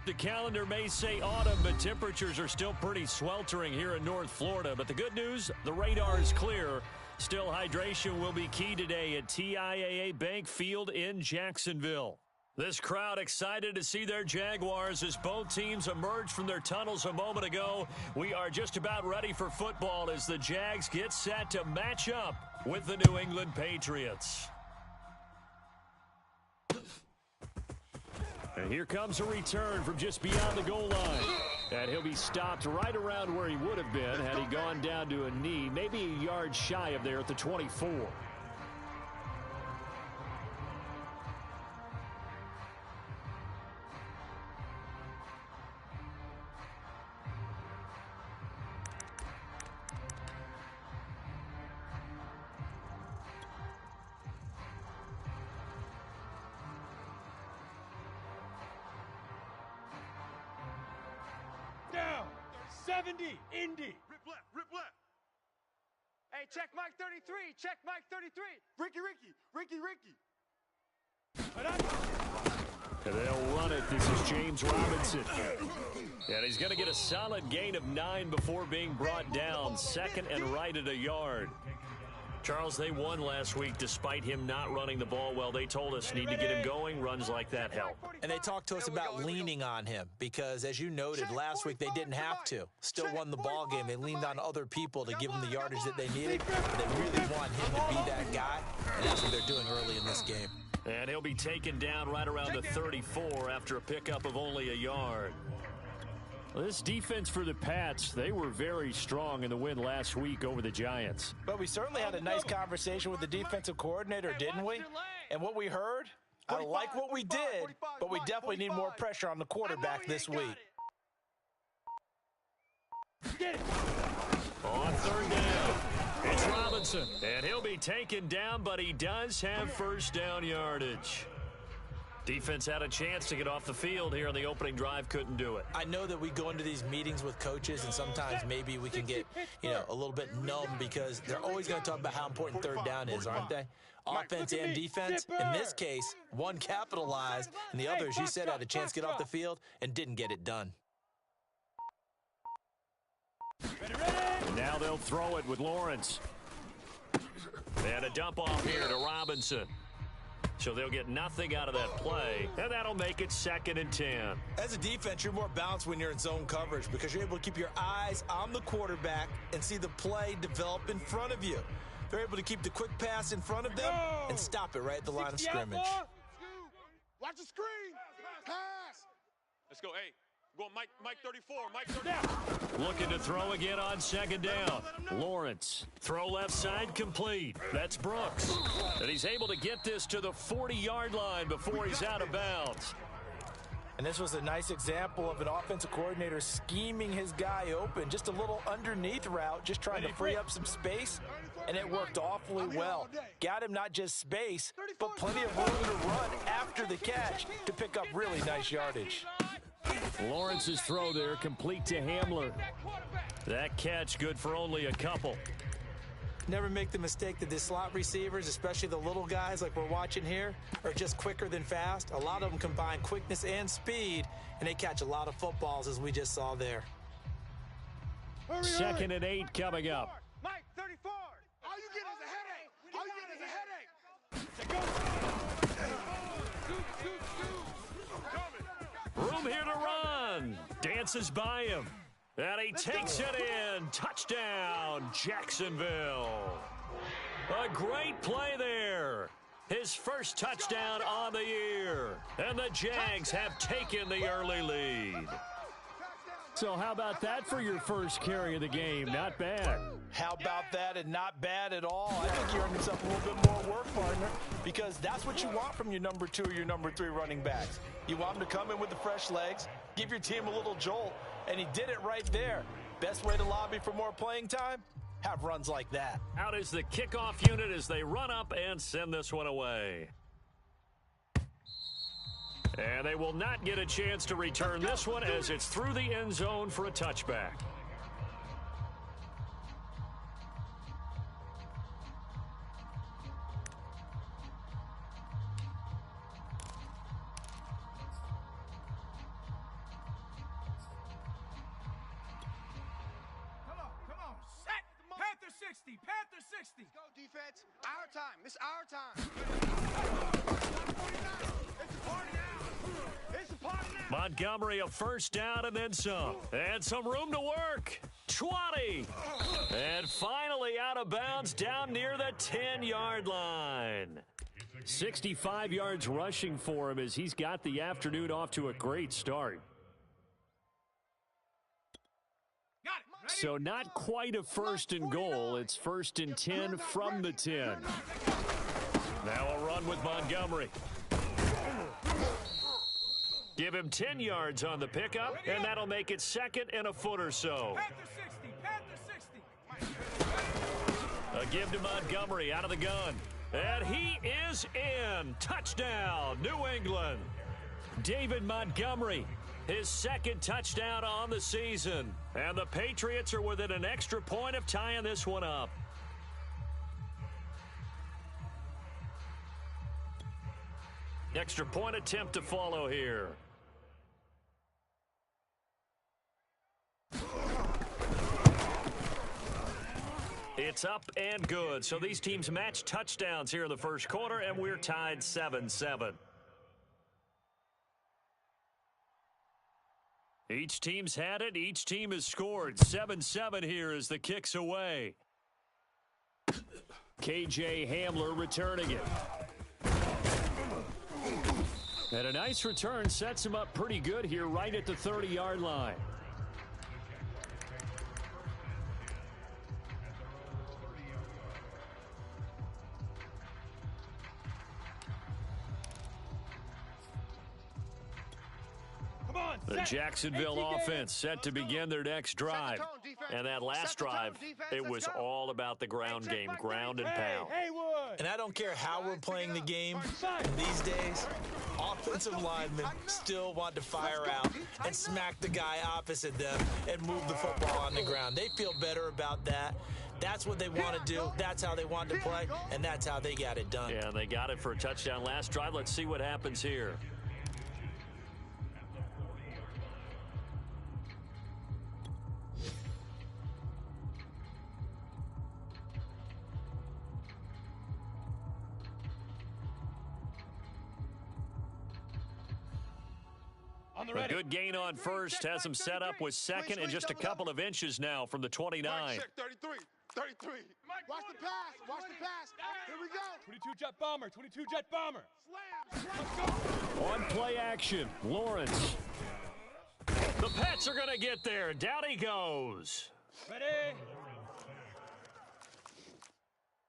The calendar may say autumn, but temperatures are still pretty sweltering here in North Florida. But the good news, the radar is clear. Still, hydration will be key today at TIAA Bank Field in Jacksonville. This crowd excited to see their Jaguars as both teams emerged from their tunnels a moment ago. We are just about ready for football as the Jags get set to match up with the New England Patriots. And here comes a return from just beyond the goal line. And he'll be stopped right around where he would have been had he gone down to a knee, maybe a yard shy of there at the 24. Down, 70, Indy. Rip left, rip left. Hey, check Mike 33, check Mike 33. Ricky. And they'll run it. This is James Robinson. And he's going to get a solid gain of 9 before being brought down. Second and right at a yard. Charles, they won last week despite him not running the ball well. They told us need to get him going. Runs like that help. And they talked to us about leaning on him because, as you noted, last week they didn't have to. Still won the ball game. They leaned on other people to give them the yardage that they needed. But they really want him to be that guy, and that's what they're doing early in this game. And he'll be taken down right around the 34 after a pickup of only a yard. This defense for the Pats, they were very strong in the win last week over the Giants. But we certainly had a nice conversation with the defensive coordinator, didn't we? And what we heard, I like what we did, but we definitely need more pressure on the quarterback this week. On third down, it's Robinson. And he'll be taken down, but he does have first down yardage. Defense had a chance to get off the field here on the opening drive, couldn't do it. I know that we go into these meetings with coaches, and sometimes maybe we can get, a little bit numb because they're always going to talk about how important third down is, aren't they? Offense and defense. In this case, one capitalized, and the other, as you said, had a chance to get off the field and didn't get it done. Now they'll throw it with Lawrence. And a dump off here to Robinson. So they'll get nothing out of that play, and that'll make it 2nd and 10. As a defense, you're more balanced when you're in zone coverage because you're able to keep your eyes on the quarterback and see the play develop in front of you. They're able to keep the quick pass in front of them and stop it right at the line of scrimmage. Watch the screen. Pass. Let's go. Hey, go Mike 34. Mike 34. Looking to throw again on 2nd down. Lawrence, throw left side complete. That's Brooks. And he's able to get this to the 40-yard line before he's out of bounds. And this was a nice example of an offensive coordinator scheming his guy open. Just a little underneath route, just trying to free up some space, and it worked awfully well. Got him not just space, but plenty of room to run after the catch to pick up really nice yardage. Lawrence's throw there complete to Hamler. That catch good for only a couple. Never make the mistake that the slot receivers, especially the little guys like we're watching here, are just quicker than fast. A lot of them combine quickness and speed, and they catch a lot of footballs, as we just saw there. 2nd and 8 coming up. Mike 34. All you get is a headache. Room here to run. Dances by him. And he takes it in. Touchdown, Jacksonville. A great play there. His first touchdown on the year. And the Jags have taken the early lead. So how about that for your first carry of the game? Not bad. How about that, and not bad at all? I think you earned yourself a little bit more work, partner, because that's what you want from your number 2 or your number 3 running backs. You want them to come in with the fresh legs, give your team a little jolt, and he did it right there. Best way to lobby for more playing time? Have runs like that. Out is the kickoff unit as they run up and send this one away. And they will not get a chance to return this one as it's through the end zone for a touchback. 60. Let's go, defense. Our time. This is our time. It's a party now. It's a party now. Montgomery a first down and then some. And some room to work. 20. And finally out of bounds down near the 10-yard line. 65 yards rushing for him as he's got the afternoon off to a great start. So not quite a first and goal. It's first and 10 from the 10. Now a run with Montgomery. Give him 10 yards on the pickup, and that'll make it second and a foot or so. A give to Montgomery out of the gun. And he is in. Touchdown, New England. David Montgomery, his second touchdown on the season. And the Patriots are within an extra point of tying this one up. Extra point attempt to follow here. It's up and good. So these teams match touchdowns here in the first quarter, and we're tied 7-7. Each team's had it. Each team has scored. 7-7 here as the kick's away. KJ Hamler returning it. And a nice return sets him up pretty good here right at the 30-yard line. The Jacksonville offense set to begin their next drive. And that last drive, it was all about the ground game, ground and pound. And I don't care how we're playing the game these days, offensive linemen still want to fire out and smack the guy opposite them and move the football on the ground. They feel better about that. That's what they want to do. That's how they want to play, and that's how they got it done. Yeah, they got it for a touchdown last drive. Let's see what happens here. A good gain on first, has him set up with second and just a couple of inches now from the 29. Mike, check 33. 33. Watch the pass. Watch the pass. Here we go. 22 jet bomber. 22 jet bomber. Slam. On play action, Lawrence. The Pats are going to get there. Down he goes. Ready?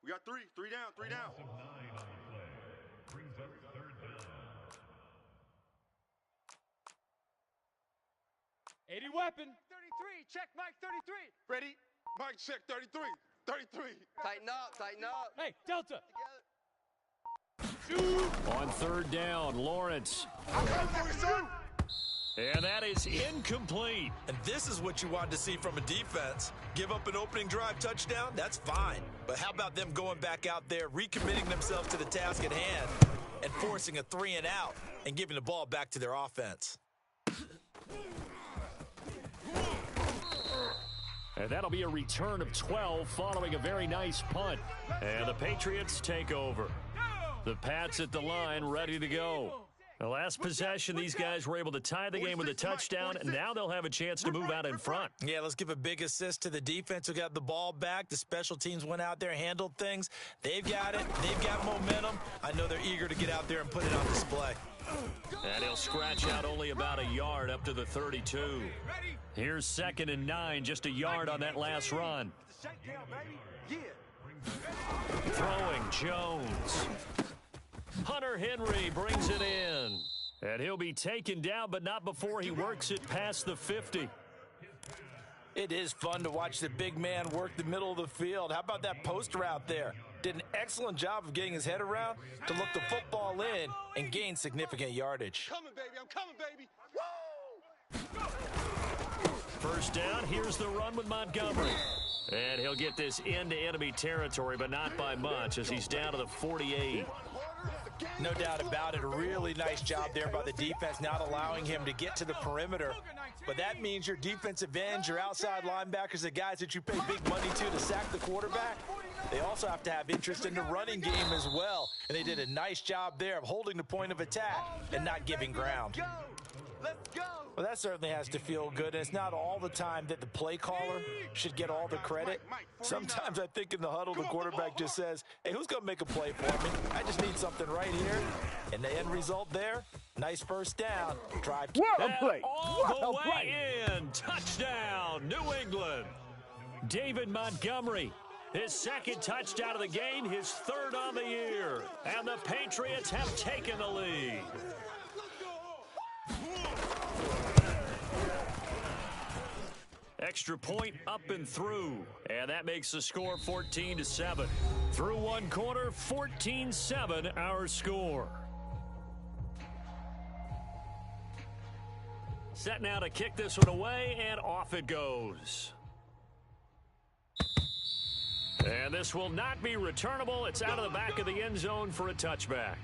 We got three. Three down. Three down. 80 weapon. 33. Check Mike 33. Ready? Mike, check 33. 33. Tighten up. Tighten up. Hey, Delta. On third down, Lawrence. And that is incomplete. And this is what you want to see from a defense. Give up an opening drive touchdown, that's fine. But how about them going back out there, recommitting themselves to the task at hand, and forcing a 3 and out, and giving the ball back to their offense. And that'll be a return of 12 following a very nice punt. And the Patriots take over. The Pats at the line ready to go. The last possession, these guys were able to tie the game with a touchdown, and now they'll have a chance to move out in front. Yeah, let's give a big assist to the defense who got the ball back. The special teams went out there, handled things. They've got it. They've got momentum. I know they're eager to get out there and put it on display. And he'll scratch out only about a yard up to the 32. Here's 2nd and 9, just a yard on that last run. Throwing Jones. Hunter Henry brings it in. And he'll be taken down, but not before he works it past the 50. It is fun to watch the big man work the middle of the field. How about that post route there? Did an excellent job of getting his head around to look the football in and gain significant yardage. Coming, baby. I'm coming, baby. Woo! First down, here's the run with Montgomery. And he'll get this into enemy territory, but not by much as he's down to the 48. No doubt about it. A really nice job there by the defense, not allowing him to get to the perimeter. But that means your defensive ends, your outside linebackers, the guys that you pay big money to sack the quarterback, they also have to have interest in the running game as well. And they did a nice job there of holding the point of attack and not giving ground. Let's go. Well, that certainly has to feel good, and it's not all the time that the play caller should get all the credit. Sometimes I think in the huddle, the quarterback just says, hey, who's going to make a play for me? I just need something right here. And the end result there, nice first down. Drive. Well played. All the way in. Touchdown, New England. David Montgomery, his second touchdown of the game, his third on the year. And the Patriots have taken the lead. Extra point up and through, and that makes the score 14-7. Through one quarter, 14-7 our score. Set now to kick this one away, and off it goes. And this will not be returnable. It's out of the back of the end zone for a touchback.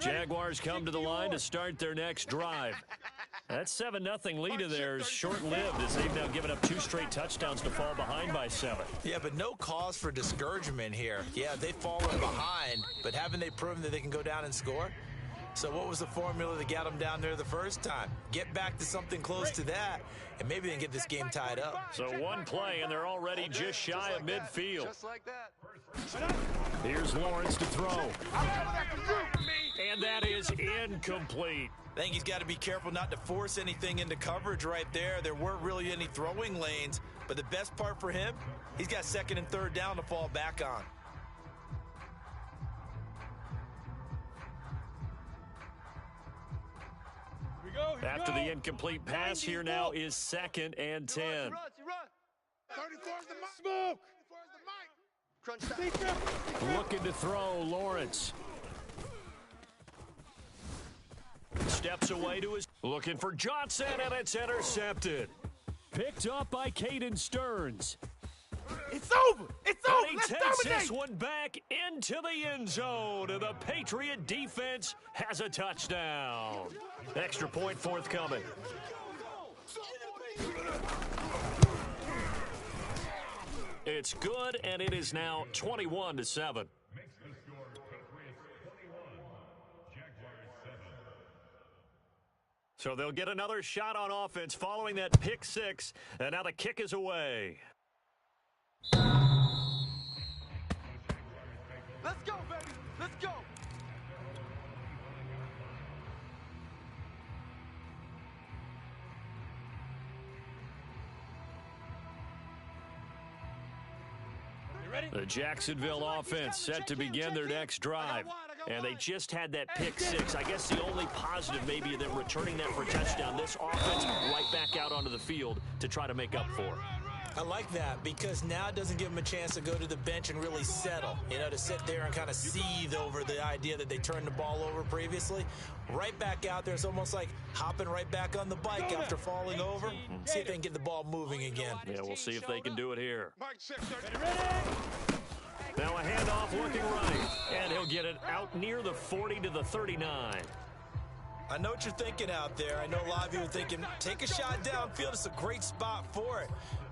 Jaguars come to the line to start their next drive. That 7-0 lead of theirs short-lived as they've now given up 2 straight touchdowns to fall behind by 7. Yeah, but no cause for discouragement here. Yeah, they've fallen behind, but haven't they proven that they can go down and score? So what was the formula that got them down there the first time? Get back to something close to that, and maybe they can get this game tied up. So one play, and they're already just shy of midfield. Just like that. Here's Lawrence to throw. And that is incomplete. I think he's got to be careful not to force anything into coverage right there. There weren't really any throwing lanes, but the best part for him, he's got second and third down to fall back on. After the incomplete pass, here now is 2nd and 10. He runs. 34's the mic. Smoke. 34's the mic. Crunch time. Looking to throw, Lawrence. Steps away to his... Looking for Johnson, and it's intercepted. Picked up by Caden Stearns. It's over. It's over. And he Let's takes dominate. this one back into the end zone, and the Patriot defense has a touchdown. Extra point forthcoming. It's good, and it is now 21-7. So they'll get another shot on offense following that pick 6, and now the kick is away. Let's go, baby. Let's go. You ready? The Jacksonville offense set to begin their next drive. And they just had that pick 6. I guess the only positive maybe of them returning that for a touchdown. This offense right back out onto the field to try to make up for it. I like that because now it doesn't give them a chance to go to the bench and really settle, to sit there and kind of seethe over the idea that they turned the ball over previously. Right back out there, it's almost like hopping right back on the bike after falling over. See if they can get the ball moving again. Yeah, we'll see if they can do it here. Mike check. Now a handoff looking right, and he'll get it out near the 40 to the 39. I know what you're thinking out there. I know a lot of you are thinking, take a shot downfield. It's a great spot for it.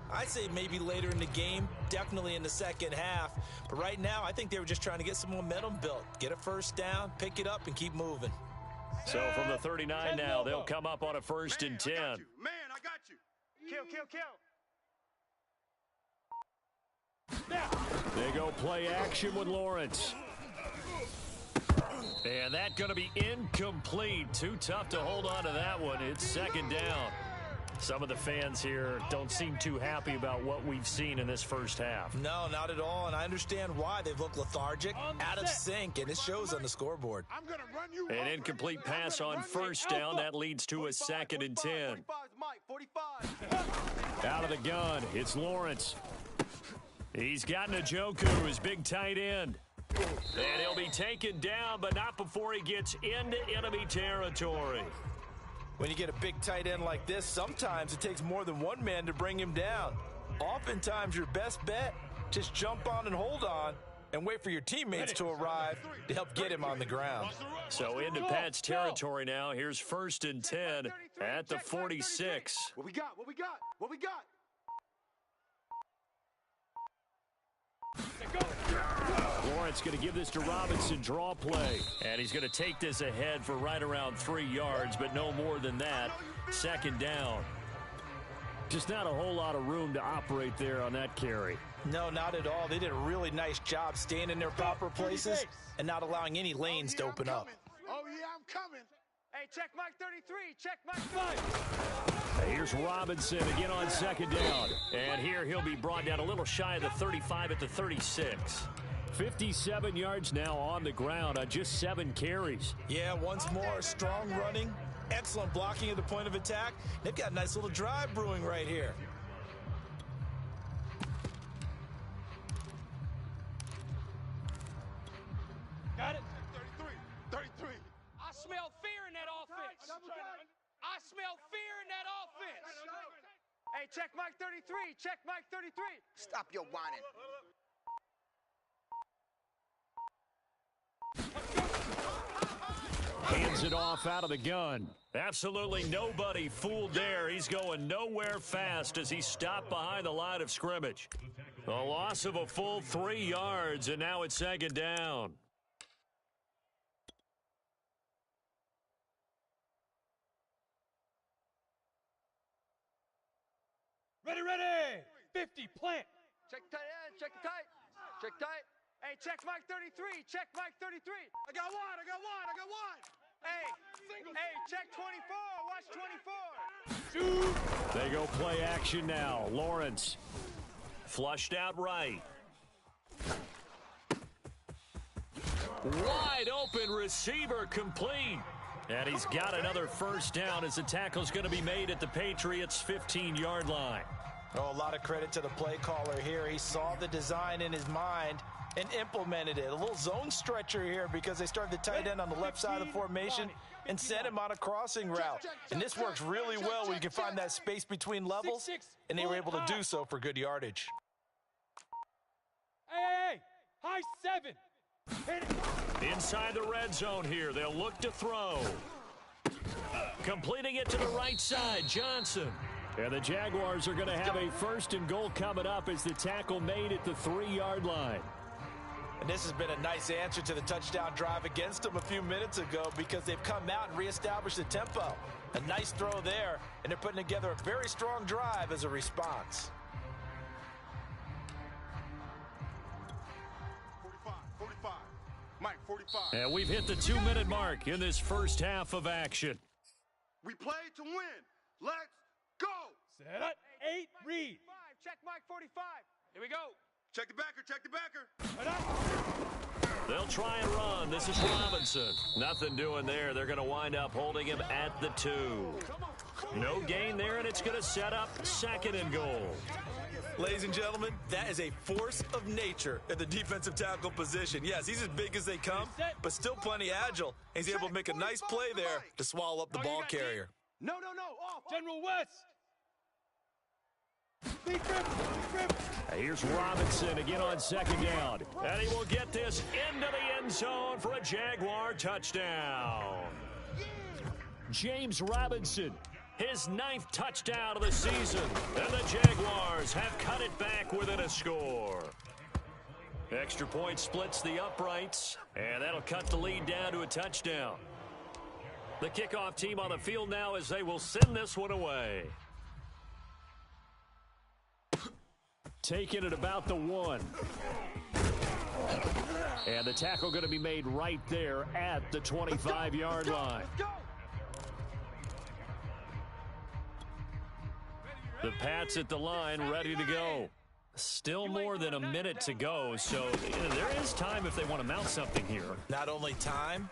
I'd say maybe later in the game, definitely in the second half. But right now, I think they were just trying to get some momentum built. Get a first down, pick it up, and keep moving. So from the 39 now, they'll come up on a 1st and 10. Man, I got you. Kill. They go play action with Lawrence. And that's going to be incomplete. Too tough to hold on to that one. It's 2nd down. Some of the fans here don't seem too happy about what we've seen in this first half. No, not at all, and I understand why. They've looked lethargic, out of sync, and it shows on the scoreboard. I'm going to run you. An incomplete pass on 1st down. That leads to a 2nd and 10. 45. Out of the gun, it's Lawrence. He's got Njoku, his big tight end. And he'll be taken down, but not before he gets into enemy territory. When you get a big tight end like this, sometimes it takes more than one man to bring him down. Oftentimes, your best bet, just jump on and hold on, and wait for your teammates to arrive to help get him on the ground. So into Pat's territory now. Here's 1st and 10 at the 46. What we got? What we got? What we got? Lawrence going to give this to Robinson, draw play. And he's going to take this ahead for right around 3 yards, but no more than that. 2nd down. Just not a whole lot of room to operate there on that carry. No, not at all. They did a really nice job staying in their proper places and not allowing any lanes to open up. Oh, yeah, I'm coming. Hey, check Mike 33. Check Mike 5. Here's Robinson again on 2nd down. And here he'll be brought down a little shy of the 35 at the 36. 57 yards now on the ground on just 7 carries. Yeah, once more, strong running, excellent blocking at the point of attack. They've got a nice little drive brewing right here. Got it. 33. I smell fear in that offense. I smell fear in that offense. Hey, check Mike 33. Check Mike 33. Stop your whining. Hands it off out of the gun. Absolutely nobody fooled there. He's going nowhere fast as he stopped behind the line of scrimmage. A loss of a full 3 yards, and now it's 2nd down. Ready. 50, plant. Check tight end. Check the tight. Check tight. Hey, check Mike 33. Check Mike 33. I got one. Hey, check 24. Watch 24. They go play action now. Lawrence flushed out right. Wide open receiver complete. And he's got another 1st down as the tackle's going to be made at the Patriots' 15-yard line. Oh, a lot of credit to the play caller here. He saw the design in his mind and implemented it. A little zone stretcher here because they started the tight end on the left side of the formation and sent him on a crossing route. And this works really well when you can find that space between levels, and they were able to do so for good yardage. Hey, high 7. Hit it. Inside the red zone here, they'll look to throw. Completing it to the right side, Johnson. And the Jaguars are going to have a 1st and goal coming up as the tackle made at the 3-yard line. And this has been a nice answer to the touchdown drive against them a few minutes ago because they've come out and reestablished the tempo. A nice throw there, and they're putting together a very strong drive as a response. 45. Mike, 45. And we've hit the 2-minute mark in this first half of action. We play to win. Let's go. Set up. 8, read. 5. Check Mike 45. Here we go. Check the backer. They'll try and run. This is Robinson. Nothing doing there. They're going to wind up holding him at the 2. No gain there, and it's going to set up 2nd and goal. Ladies and gentlemen, that is a force of nature at the defensive tackle position. Yes, he's as big as they come, but still plenty agile. He's able to make a nice play there to swallow up the ball carrier. No. Off. General West. Here's Robinson again on 2nd down. And he will get this into the end zone for a Jaguar touchdown. James Robinson, his 9th touchdown of the season. And the Jaguars have cut it back within a score. Extra point splits the uprights, and that'll cut the lead down to a touchdown. The kickoff team on the field now as they will send this one away. Taking it about the 1. And the tackle going to be made right there at the 25-yard line. The Pats at the line, ready to go. Still more than a minute to go, so there is time if they want to mount something here. Not only time,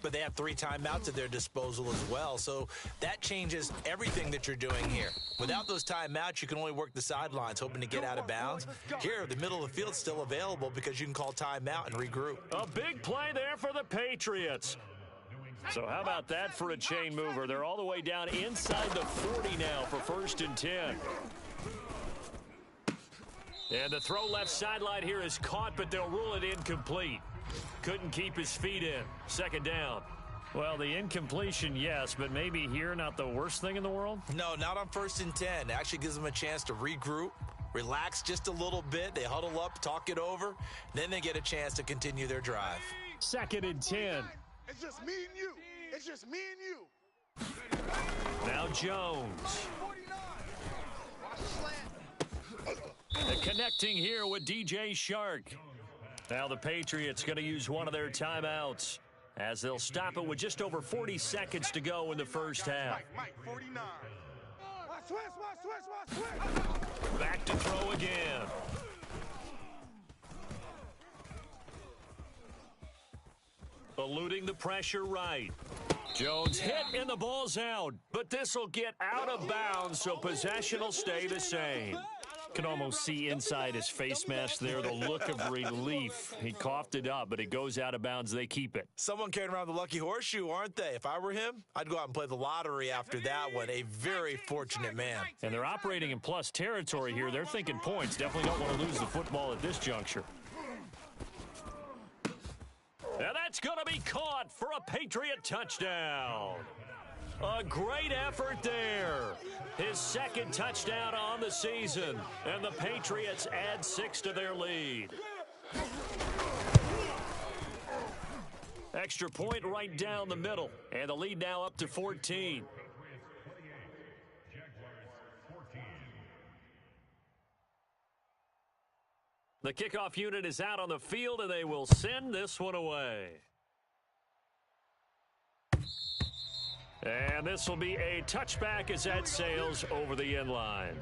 but they have 3 timeouts at their disposal as well. So that changes everything that you're doing here. Without those timeouts, you can only work the sidelines, hoping to get out of bounds. Here, the middle of the field's still available because you can call timeout and regroup. A big play there for the Patriots. So how about that for a chain mover? They're all the way down inside the 40 now for 1st and 10. And the throw left sideline here is caught, but they'll rule it incomplete. Couldn't keep his feet in. Second down. Well, the incompletion, yes, but maybe here not the worst thing in the world? No, not on 1st and 10. It actually gives them a chance to regroup, relax just a little bit. They huddle up, talk it over. Then they get a chance to continue their drive. 2nd and 10. It's just me and you. It's just me and you. Now Jones. And connecting here with DJ Shark. Now the Patriots going to use one of their timeouts as they'll stop it with just over 40 seconds to go in the first half. Mike, 49. Back to throw again. Eluding the pressure right. Jones hit and the ball's out, but this will get out of bounds, so possession will stay the same. Can almost see inside his face mask there the look of relief. He coughed it up, but it goes out of bounds. They keep it. Someone carrying around the lucky horseshoe, aren't they? If I were him, I'd go out and play the lottery after that one. A very fortunate man. And they're operating in plus territory here. They're thinking points. Definitely don't want to lose the football at this juncture. And that's going to be caught for a Patriot touchdown. A great effort there. His 2nd touchdown on the season. And the Patriots add 6 to their lead. Extra point right down the middle. And the lead now up to 14. The kickoff unit is out on the field, and they will send this one away. And this will be a touchback as that sails over the end line.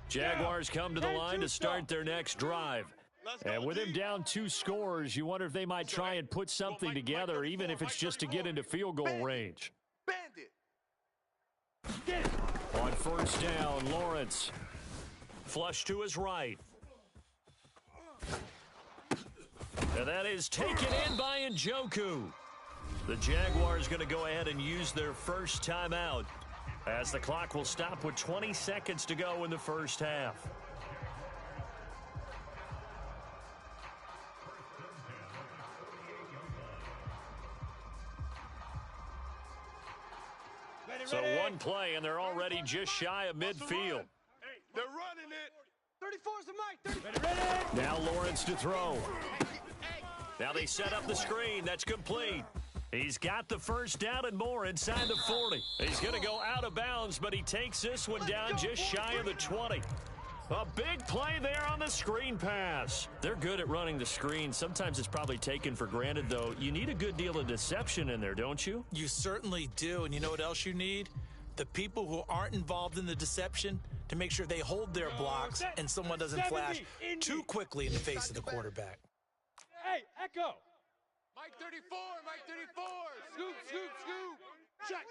Jaguars come to the line to start their next drive. And with him down 2 scores, you wonder if they might try and put something together, even if it's just to get into field goal range. On 1st down, Lawrence. Flush to his right. And that is taken in by Njoku. The Jaguars going to go ahead and use their first timeout, as the clock will stop with 20 seconds to go in the first half. So one play, and they're already just shy of midfield. They're running it. 34's the mic. Now Lawrence to throw. Now they set up the screen. That's complete. He's got the first down and more inside the 40. He's going to go out of bounds, but he takes this one down just shy of the 20. A big play there on the screen pass. They're good at running the screen. Sometimes it's probably taken for granted, though. You need a good deal of deception in there, don't you? You certainly do. And you know what else you need? The people who aren't involved in the deception to make sure they hold their blocks and someone doesn't flash too quickly in the face of the quarterback. Hey, Echo. Mike 34, Mike 34. Scoop. Check.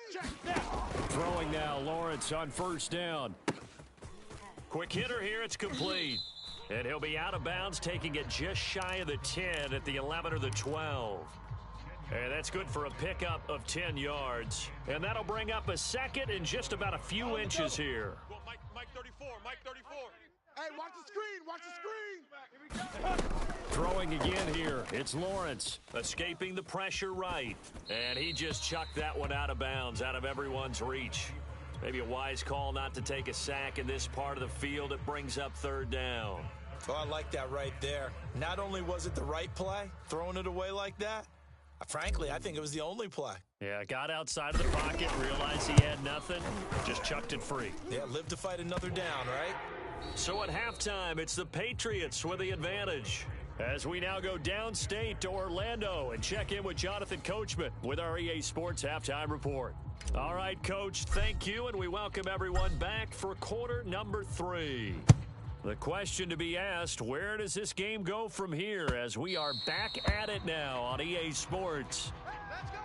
Throwing now, Lawrence on 1st down. Quick hitter here, it's complete. And he'll be out of bounds, taking it just shy of the 10 at the 11 or the 12. And that's good for a pickup of 10 yards. And that'll bring up a 2nd and just about a few inches here. Go Mike 34, Mike 34. Hey, watch the screen. Throwing again here, it's Lawrence, escaping the pressure right. And he just chucked that one out of bounds, out of everyone's reach. Maybe a wise call not to take a sack in this part of the field. It brings up 3rd down. Oh, I like that right there. Not only was it the right play, throwing it away like that, frankly, I think it was the only play. Yeah, got outside of the pocket, realized he had nothing, just chucked it free. Yeah, live to fight another down, right? So at halftime, it's the Patriots with the advantage. As we now go downstate to Orlando and check in with Jonathan Coachman with our EA Sports Halftime Report. All right, Coach, thank you, and we welcome everyone back for quarter number 3. The question to be asked, where does this game go from here as we are back at it now on EA Sports? Let's go.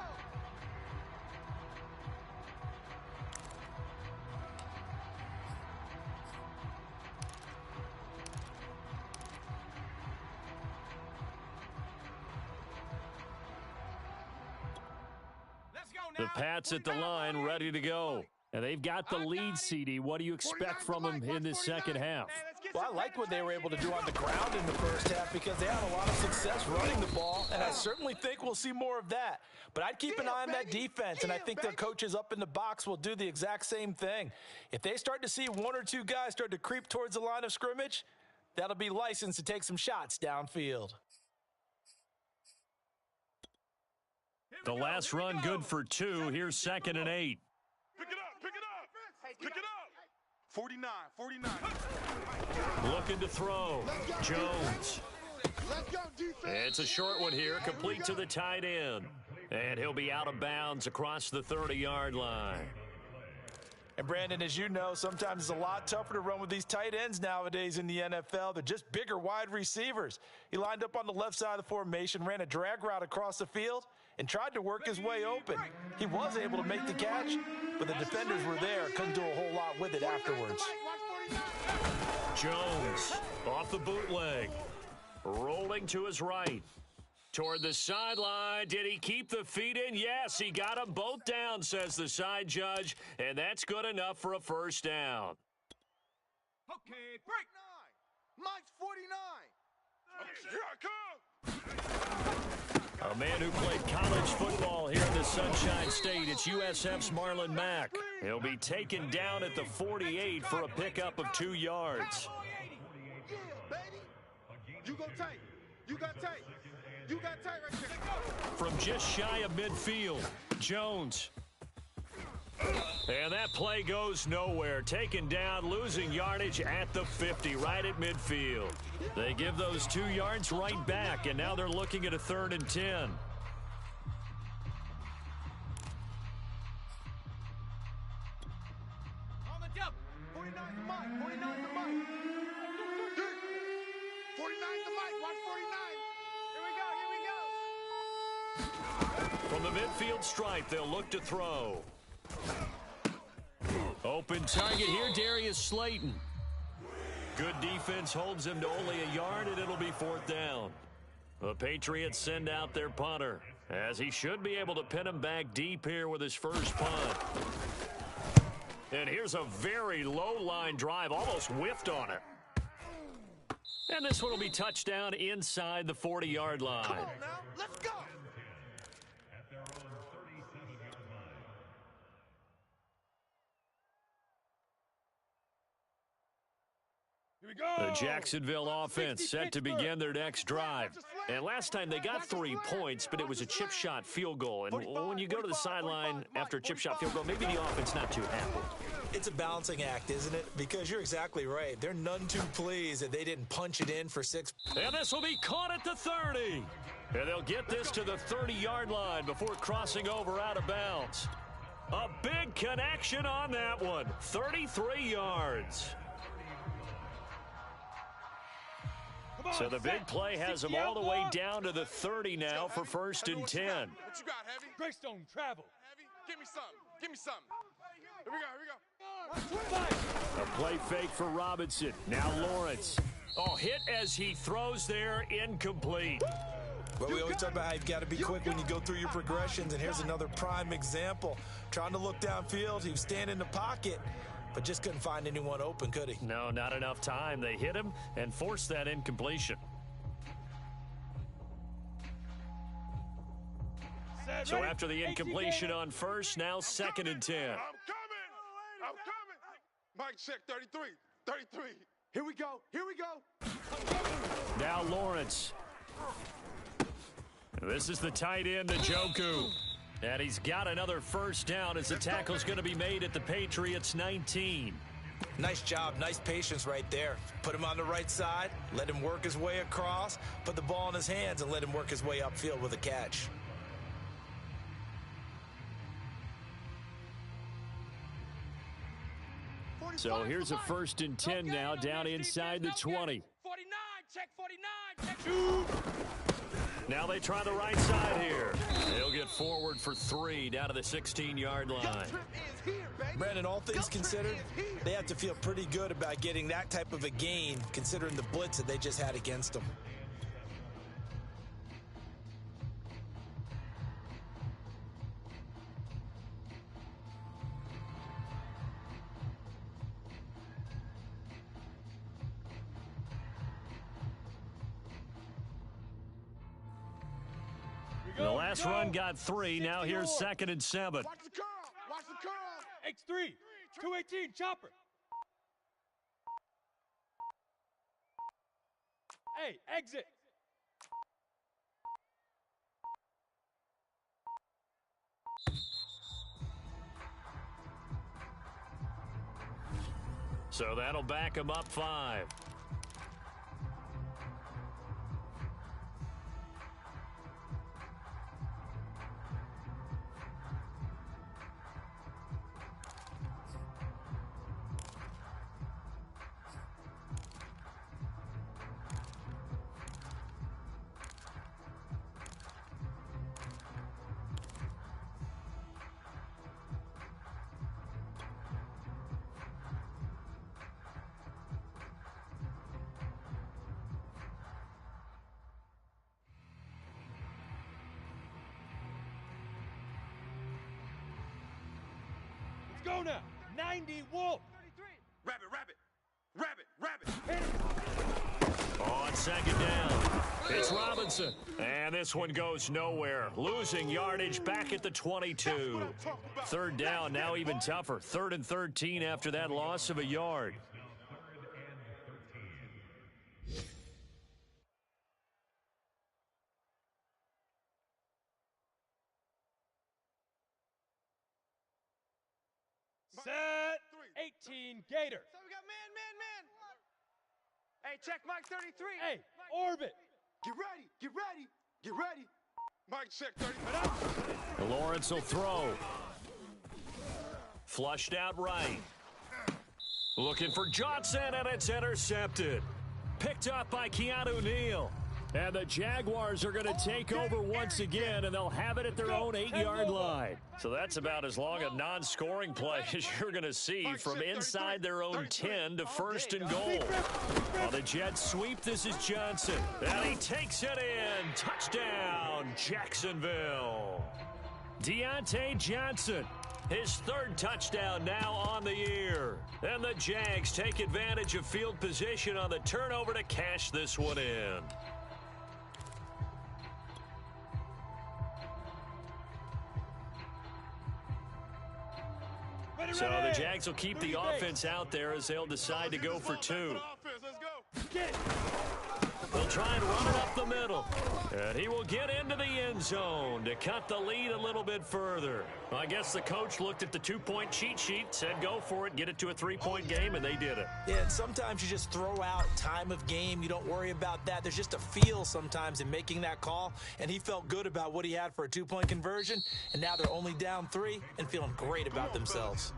The Pats at the line, ready to go. And they've got the lead, CD. What do you expect from them in this second half? Well, I like what they were able to do on the ground in the first half because they had a lot of success running the ball, and I certainly think we'll see more of that. But I'd keep an eye on that defense, and I think their coaches up in the box will do the exact same thing. If they start to see one or two guys start to creep towards the line of scrimmage, that'll be licensed to take some shots downfield. The last run good for 2. Here's 2nd and 8. Pick it up, pick it up, pick it up. 49, 49. Looking to throw. Jones. Let's go, defense. It's a short one here, complete to the tight end. And he'll be out of bounds across the 30-yard line. And, Brandon, as you know, sometimes it's a lot tougher to run with these tight ends nowadays in the NFL. They're just bigger wide receivers. He lined up on the left side of the formation, ran a drag route across the field, and tried to work his way open. He was able to make the catch, but the defenders were there. Couldn't do a whole lot with it afterwards. Jones off the bootleg. Rolling to his right. Toward the sideline. Did he keep the feet in? Yes, he got them both down, says the side judge. And that's good enough for a first down. Okay, break. Mike's 49. Here I come. A man who played college football here in the Sunshine State. It's USF's Marlon Mack. He'll be taken down at the 48 for a pickup of 2 yards. Yeah, baby. You go tight. You got tight. You got tight right there. From just shy of midfield, Jones. And that play goes nowhere. Taken down, losing yardage at the 50, right at midfield. They give those 2 yards right back, and now they're looking at a 3rd and 10. On the double. 49 to Mike. 49 to Mike. 49 to Mike. Watch 49. Here we go. From the midfield stripe, they'll look to throw. Open target here, Darius Slayton. Good defense holds him to only a yard, and it'll be 4th down. The Patriots send out their punter, as he should be able to pin him back deep here with his first punt. And here's a very low-line drive, almost whiffed on it. And this one will be touchdown inside the 40-yard line. Come on now. Let's go. The Jacksonville offense set to begin their next drive. And last time they got 3 points, but it was a chip shot field goal. And when you go to the sideline after a chip shot field goal, maybe the offense not too happy. It's a balancing act, isn't it? Because you're exactly right. They're none too pleased that they didn't punch it in for 6. And this will be caught at the 30. And they'll get this to the 30-yard line before crossing over out of bounds. A big connection on that one. 33 yards. So the big play has them all the way down to the 30 now for 1st and 10. What you got, Heavy? Greystone, travel. Heavy? Give me something. Give me something. Here we go. A play fake for Robinson. Now Lawrence. Oh, hit as he throws there, incomplete. Well, we always talk about how you've got to be quick when you go through your progressions, and here's another prime example. Trying to look downfield, he was standing in the pocket, but just couldn't find anyone open, could he? No, not enough time. They hit him and forced that incompletion. So after the incompletion on 1st, now 2nd and 10. I'm coming. Mike, check 33. 33. Here we go. Here we go. Now Lawrence. This is the tight end, Njoku. And he's got another 1st down as the tackle's going to be made at the Patriots 19. Nice job, nice patience right there. Put him on the right side, let him work his way across, put the ball in his hands, and let him work his way upfield with a catch. So here's a 1st and 10 now down inside the 20. 49, check 49, check. Now they try the right side here. They'll get forward for 3 down to the 16-yard line. Brandon, all things considered, they have to feel pretty good about getting that type of a gain considering the blitz that they just had against them. And the last run got 3. Now here's 2nd and 7. Watch the curl. Watch the curl. X3. 218. Chopper. Hey, exit. So that'll back him up 5. Go now. 90 Wolf. Rabbit. On 2nd down, it's Robinson. And this one goes nowhere. Losing yardage back at the 22. 3rd down, now even tougher. 3rd and 13 after that loss of a yard. Set. 18 Gator. So we got man. Hey, check Mike 33. Hey, orbit. Get ready. Mike check 30. Lawrence will throw. Flushed out right. Looking for Johnson, and it's intercepted. Picked up by Keanu Neal. And the Jaguars are going to take over once again, and they'll have it at their own 8-yard line. So that's about as long a non-scoring play as you're going to see from inside their own 10 to 1st and goal. While the Jets sweep, this is Johnson. And he takes it in. Touchdown, Jacksonville. Deontay Johnson, his 3rd touchdown now on the year. And the Jags take advantage of field position on the turnover to cash this one in. So the Jags will keep the offense out there as they'll decide to go for 2. They'll try and run it up the middle. And he will get into the end zone to cut the lead a little bit further. I guess the coach looked at the 2-point cheat sheet, said go for it, get it to a 3-point game, and they did it. Yeah, and sometimes you just throw out time of game. You don't worry about that. There's just a feel sometimes in making that call, and he felt good about what he had for a 2-point conversion, and now they're only down 3 and feeling great about themselves.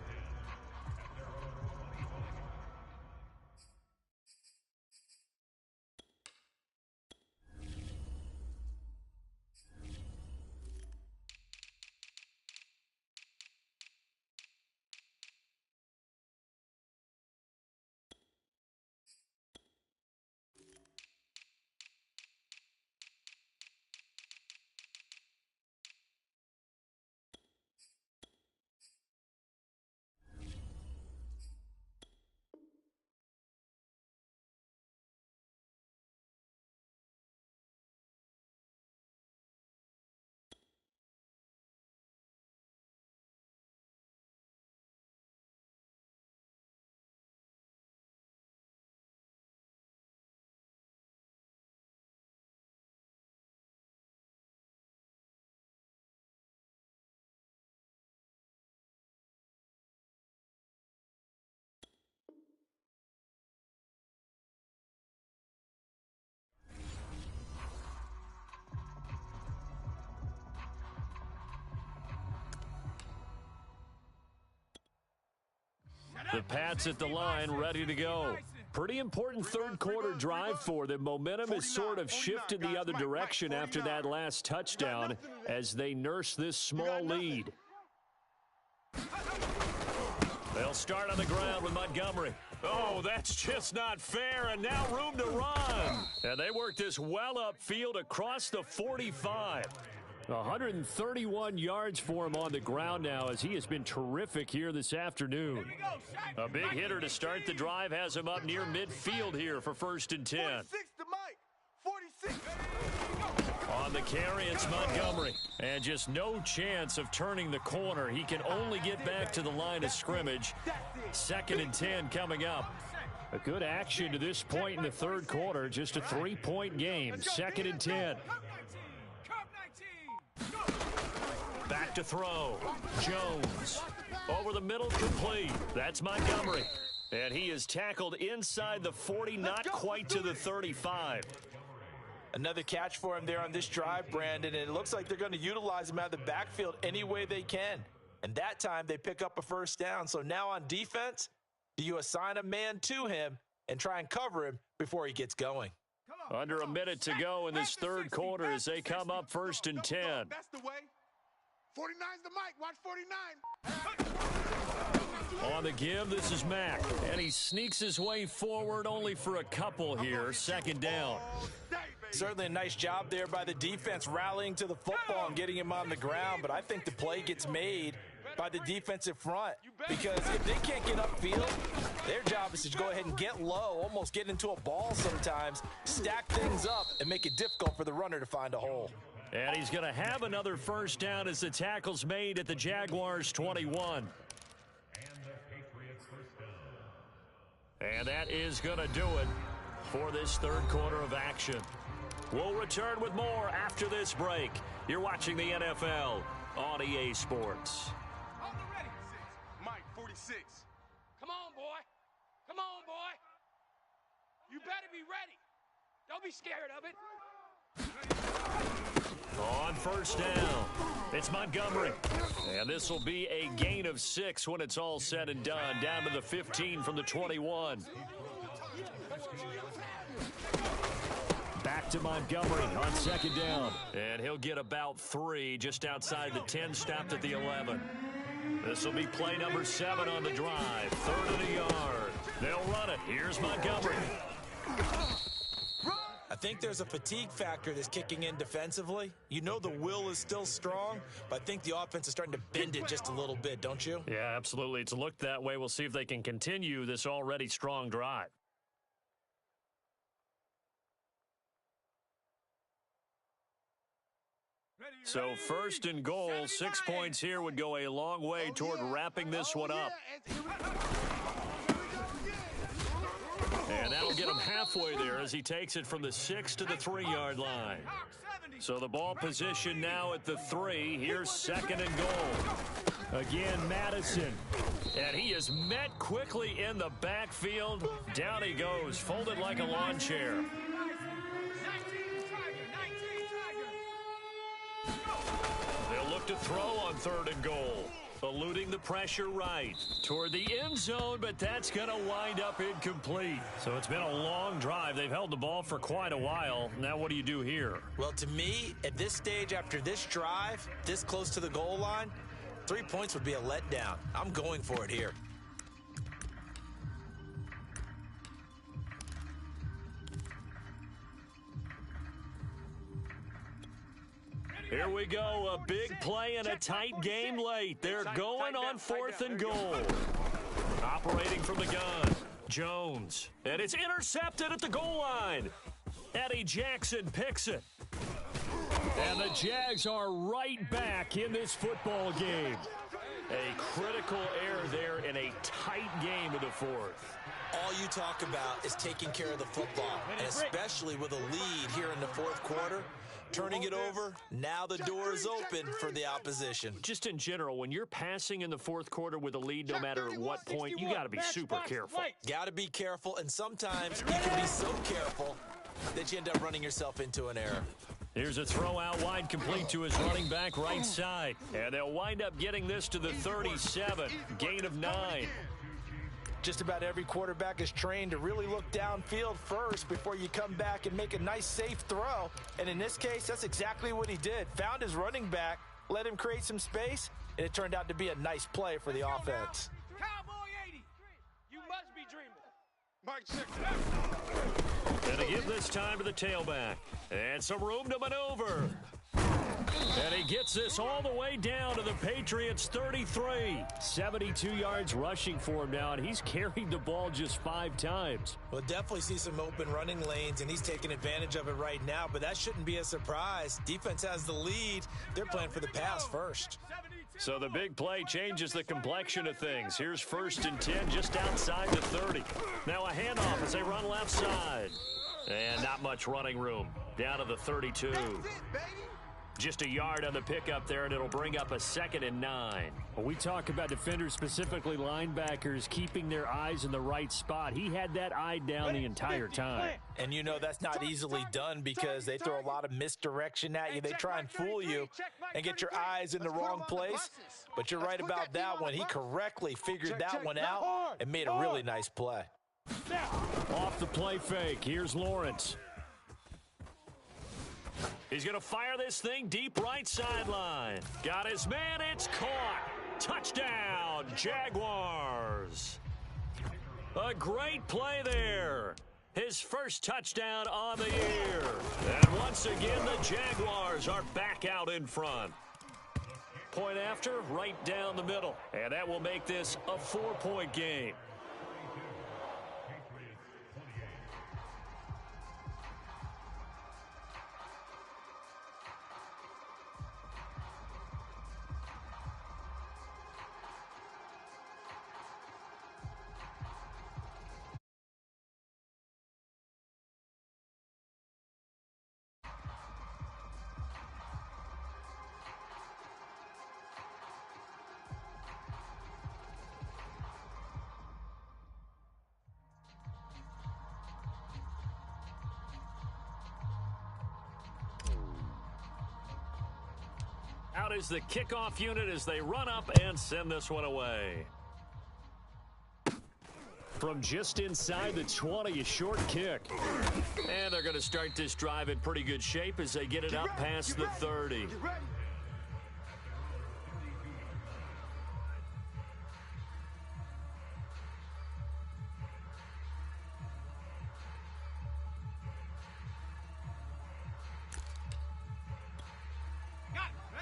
The Pats at the line, ready to go. Pretty important 3rd quarter drive for them. Momentum has sort of shifted the other direction after that last touchdown as they nurse this small lead. They'll start on the ground with Montgomery. Oh, that's just not fair, and now room to run. And they work this well upfield across the 45. 131 yards for him on the ground now as he has been terrific here this afternoon. A big hitter to start the drive has him up near midfield here for 1st and 10. 46 to Mike. 46. On On the carry, it's Montgomery. And just no chance of turning the corner. He can only get back to the line of scrimmage. 2nd and 10 coming up. A good action to this point in the third quarter. Just a 3-point game. 2nd and 10. Back to throw. Jones. Over the middle, complete. That's Montgomery. And he is tackled inside the 40, not quite to the 35. Another catch for him there on this drive, Brandon, and it looks like they're going to utilize him out of the backfield any way they can. And that time they pick up a first down. So now on defense, do you assign a man to him and try and cover him before he gets going? Under a minute to go in this third quarter as they come up 1st and 10. That's the way. 49's the mic. Watch 49. On the give, this is Mack. And he sneaks his way forward only for a couple here. 2nd down. Certainly a nice job there by the defense rallying to the football and getting him on the ground. But I think the play gets made by the defensive front, because if they can't get upfield, their job is to go ahead and get low, almost get into a ball sometimes, stack things up, and make it difficult for the runner to find a hole. And he's going to have another first down as the tackle's made at the Jaguars 21. And that is going to do it for this third quarter of action. We'll return with more after this break. You're watching the NFL on EA Sports. Mike, 46. Come on, boy. Come on, boy. You better be ready. Don't be scared of it. On first down, it's Montgomery. And this will be a gain of 6 when it's all said and done. Down to the 15 from the 21. Back to Montgomery on 2nd down. And he'll get about 3 just outside the 10, stopped at the 11. This will be play number 7 on the drive. 3rd and a yard. They'll run it. Here's Montgomery. I think there's a fatigue factor that's kicking in defensively. You know the will is still strong, but I think the offense is starting to bend it just a little bit, don't you? Yeah, absolutely. It's looked that way. We'll see if they can continue this already strong drive. So 1st and goal, 6 points here would go a long way toward wrapping this one up. And that'll get him halfway there as he takes it from the 6 to the 3-yard line. So the ball position now at the 3. Here's 2nd and goal. Again, Madison. And he is met quickly in the backfield. Down he goes, folded like a lawn chair. They'll look to throw on 3rd and goal. Eluding the pressure right toward the end zone, but that's going to wind up incomplete. So it's been a long drive. They've held the ball for quite a while. Now what do you do here? Well, to me, at this stage after this drive, this close to the goal line, 3 points would be a letdown. I'm going for it here. Here we go, a big play and a tight game late. They're going on 4th and goal. Operating from the gun, Jones. And it's intercepted at the goal line. Eddie Jackson picks it. And the Jags are right back in this football game. A critical error there in a tight game of the 4th. All you talk about is taking care of the football, and especially with a lead here in the 4th quarter. Turning it over, now the door is open for the opposition. Just in general, when you're passing in the 4th quarter with a lead, no matter at what point, you got to be super careful. Got to be careful, and sometimes you can be so careful that you end up running yourself into an error. Here's a throw out wide, complete to his running back right side. And they'll wind up getting this to the 37, gain of 9. Just about every quarterback is trained to really look downfield first before you come back and make a nice, safe throw. And in this case, that's exactly what he did. Found his running back, let him create some space, and it turned out to be a nice play for the offense. Cowboy 80. You must be dreaming. Mike, check. And to give this time to the tailback. And some room to maneuver. And he gets this all the way down to the Patriots' 33. 72 yards rushing for him now, and he's carried the ball just 5 times. We'll definitely see some open running lanes, and he's taking advantage of it right now, but that shouldn't be a surprise. Defense has the lead. They're playing for the pass first. So the big play changes the complexion of things. Here's 1st and 10 just outside the 30. Now a handoff as they run left side. And not much running room. Down to the 32. That's it, baby. Just a yard on the pickup there, and it'll bring up a 2nd and 9. Well, we talk about defenders, specifically linebackers, keeping their eyes in the right spot. He had that eye down the entire time. And you know that's not easily done because they throw a lot of misdirection at you. They try and fool you and get your eyes in the wrong place. But you're right about that one. He correctly figured that one out and made a really nice play. Off the play fake, here's Lawrence. He's going to fire this thing deep right sideline. Got his man, it's caught. Touchdown, Jaguars. A great play there. His first touchdown on the year. And once again, the Jaguars are back out in front. Point after, right down the middle. And that will make this a 4-point game. Out is the kickoff unit as they run up and send this one away. From just inside the 20, a short kick. And they're going to start this drive in pretty good shape as they get it up past the 30.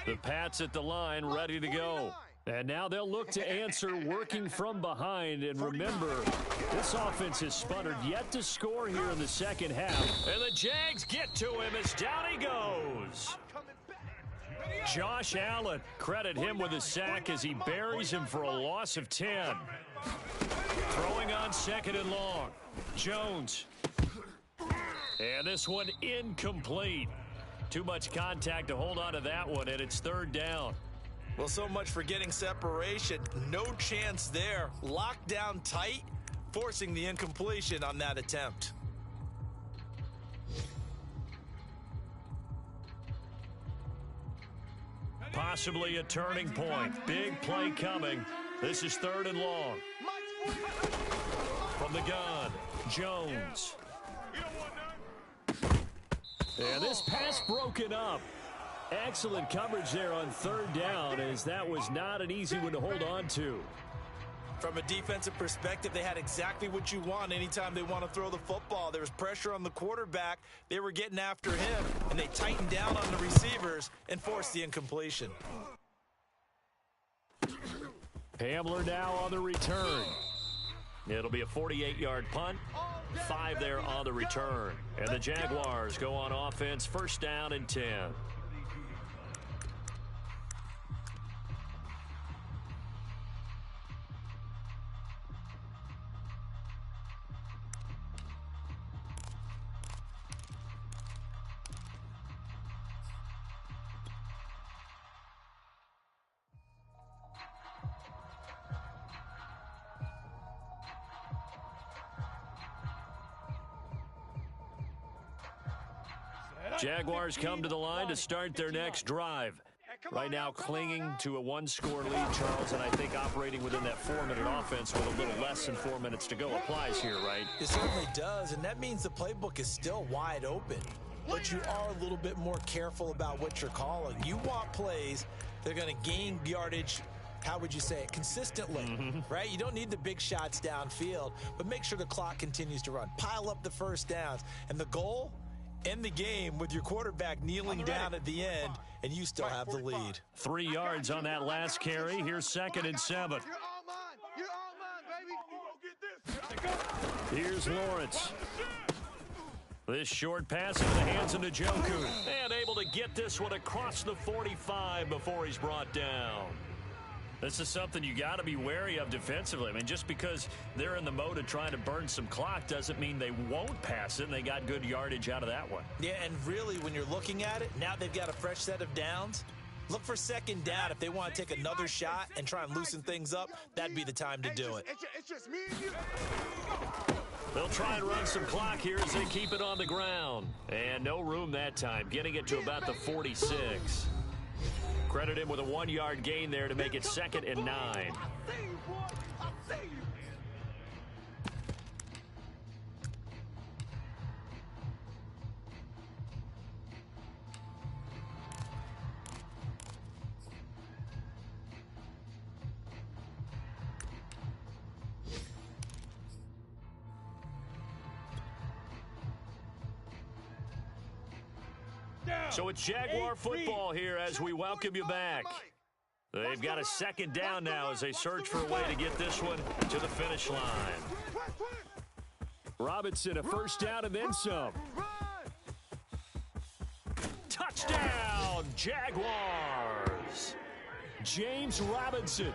The Pats at the line, ready to go. And now they'll look to answer working from behind. And remember, this offense has sputtered yet to score here in the second half. And the Jags get to him as down he goes. Josh Allen, credit him with a sack as he buries him for a loss of 10. Throwing on 2nd and long. Jones. And this one incomplete. Too much contact to hold on to that one, and it's 3rd down. Well, so much for getting separation. No chance there. Locked down tight, forcing the incompletion on that attempt. Possibly a turning point. Big play coming. This is 3rd and long. From the gun, Jones. And this pass broken up. Excellent coverage there on 3rd down, as that was not an easy one to hold on to. From a defensive perspective, they had exactly what you want anytime they want to throw the football. There was pressure on the quarterback. They were getting after him, and they tightened down on the receivers and forced the incompletion. Hamler now on the return. It'll be a 48-yard punt. 5 there on the return. And the Jaguars go on offense, 1st down and 10. Jaguars come to the line to start their next drive. Right now clinging to a 1-score lead, Charles, and I think operating within that 4-minute offense with a little less than 4 minutes to go applies here, right? It certainly does, and that means the playbook is still wide open. But you are a little bit more careful about what you're calling. You want plays that are going to gain yardage, how would you say it, consistently, right? You don't need the big shots downfield, but make sure the clock continues to run. Pile up the first downs, and the goal end the game with your quarterback kneeling down at the end, and you still have the lead. 3 yards on that last carry. Here's 2nd and 7. You're all mine. You're all mine, baby. Here's Lawrence. This short pass into the hands of Njoku. And able to get this one across the 45 before he's brought down. This is something you got to be wary of defensively. I mean, just because they're in the mode of trying to burn some clock doesn't mean they won't pass it, and they got good yardage out of that one. Yeah, and really, when you're looking at it, now they've got a fresh set of downs. Look for 2nd down. If they want to take another shot and try and loosen things up, that'd be the time to do it. It's just me and you. They'll try and run some clock here as they keep it on the ground. And no room that time, getting it to about the 46. Credit him with a 1-yard gain there to make it 2nd and 9. I see you, boy. I see you. So it's Jaguar football here as we welcome you back. They've got a 2nd down now as they search for a way to get this one to the finish line. Robinson, a 1st down and then some. Touchdown, Jaguars! James Robinson,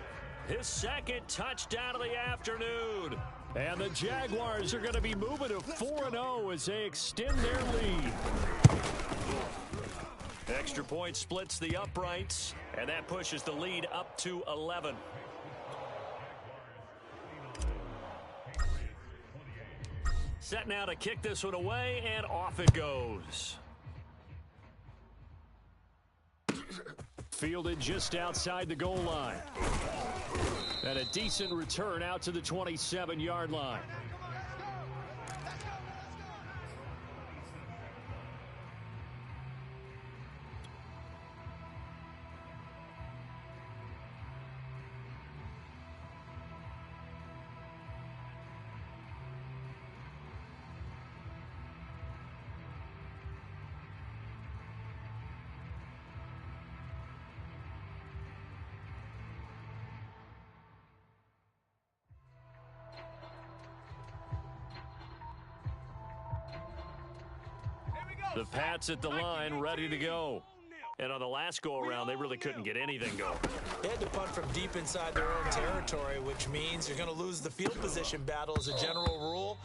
his 2nd touchdown of the afternoon. And the Jaguars are going to be moving to 4-0 as they extend their lead. Extra point splits the uprights, and that pushes the lead up to 11. Set now to kick this one away, and off it goes. Fielded just outside the goal line. And a decent return out to the 27-yard line. The Pats at the line, ready to go. And on the last go-around, they really couldn't get anything going. They had to punt from deep inside their own territory, which means you're going to lose the field position battle as a general rule.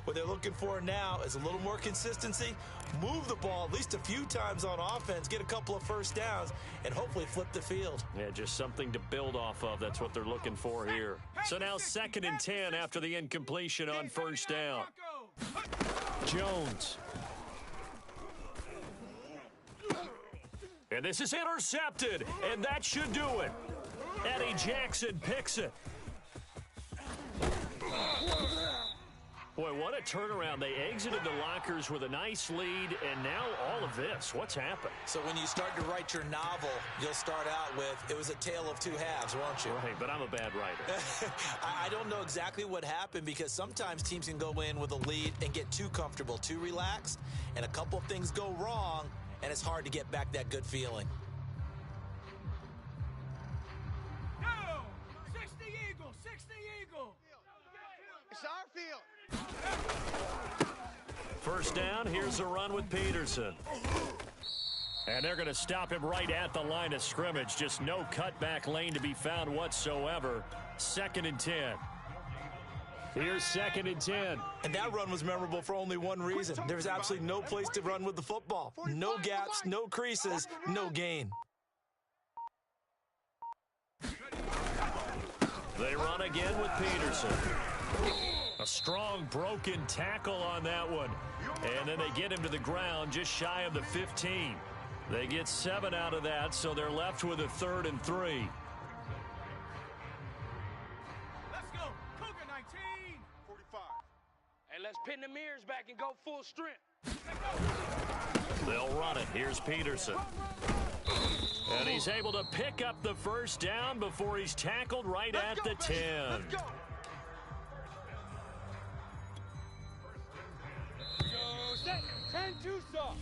What they're looking for now is a little more consistency, move the ball at least a few times on offense, get a couple of 1st downs, and hopefully flip the field. Yeah, just something to build off of. That's what they're looking for here. So now 2nd and 10 after the incompletion on 1st down. Jones. And this is intercepted, and that should do it. Eddie Jackson picks it. Boy, what a turnaround. They exited the lockers with a nice lead, and now all of this. What's happened? So when you start to write your novel, you'll start out with, it was a tale of 2 halves, won't you? Right, but I'm a bad writer. I don't know exactly what happened because sometimes teams can go in with a lead and get too comfortable, too relaxed, and a couple of things go wrong, and it's hard to get back that good feeling. Go! 60 Eagle! 60 Eagle! It's our field. 1st down, here's a run with Peterson. And they're going to stop him right at the line of scrimmage. Just no cutback lane to be found whatsoever. 2nd and 10. Here's 2nd and 10. And that run was memorable for only one reason. There's absolutely no place to run with the football. No gaps, no creases, no gain. They run again with Peterson. A strong broken tackle on that one. And then they get him to the ground just shy of the 15. They get 7 out of that, so they're left with a 3rd and 3. Let's go! Cougar 19! 45. Hey, let's pin the mirrors back and go full strength. They'll run it. Here's Peterson. And he's able to pick up the 1st down before he's tackled right at the 10. Let's go. Set! And too soft.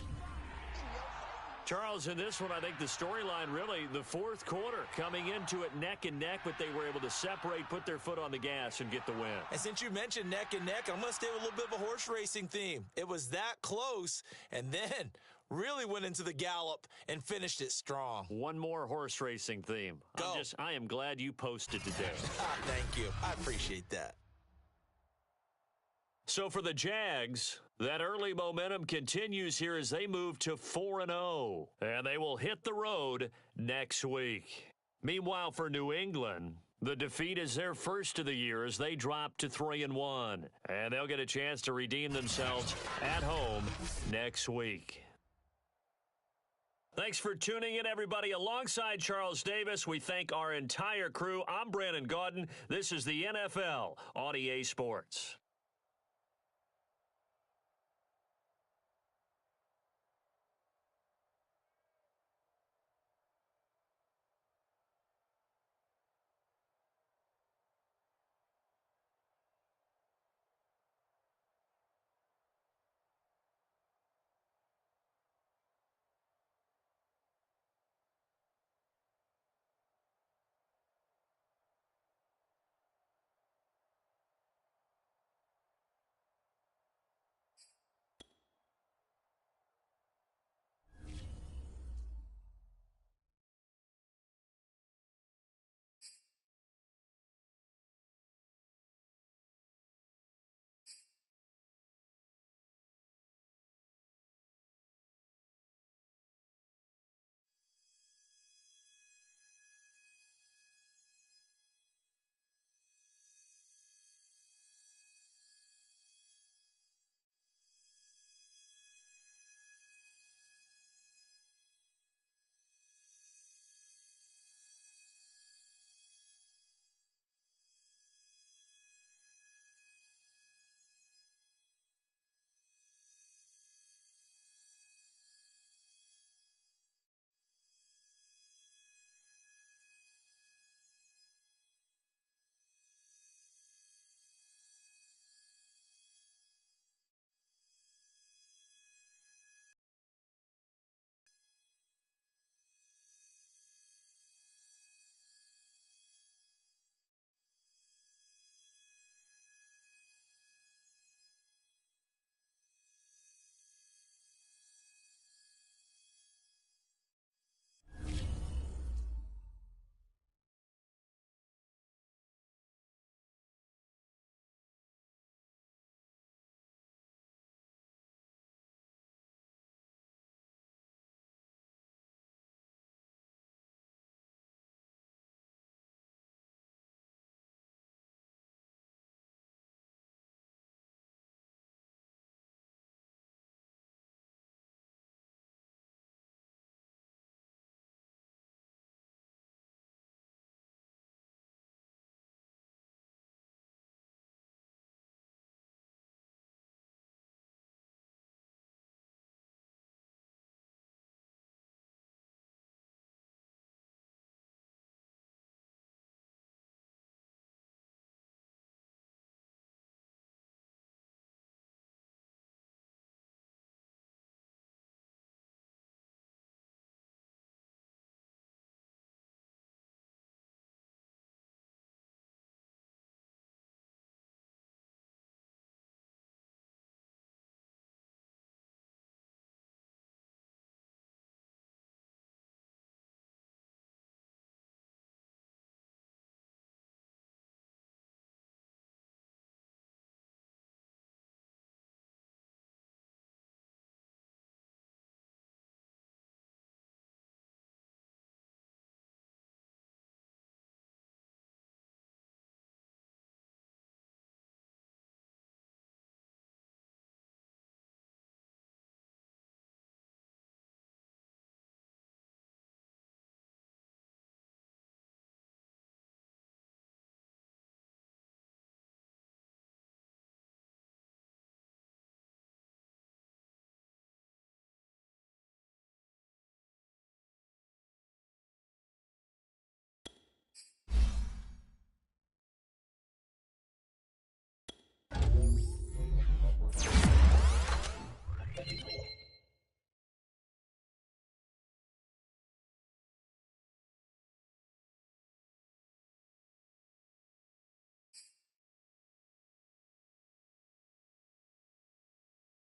Charles, in this one, I think the storyline really, the fourth quarter, coming into it neck and neck, but they were able to separate, put their foot on the gas, and get the win. And since you mentioned neck and neck, I'm going to stay with a little bit of a horse racing theme. It was that close, and then really went into the gallop and finished it strong. One more horse racing theme. Go. I am glad you posted today. Thank you. I appreciate that. So for the Jags, that early momentum continues here as they move to 4-0, and they will hit the road next week. Meanwhile, for New England, the defeat is their first of the year as they drop to 3-1, and they'll get a chance to redeem themselves at home next week. Thanks for tuning in, everybody. Alongside Charles Davis, we thank our entire crew. I'm Brandon Gaudin. This is the NFL on EA Sports.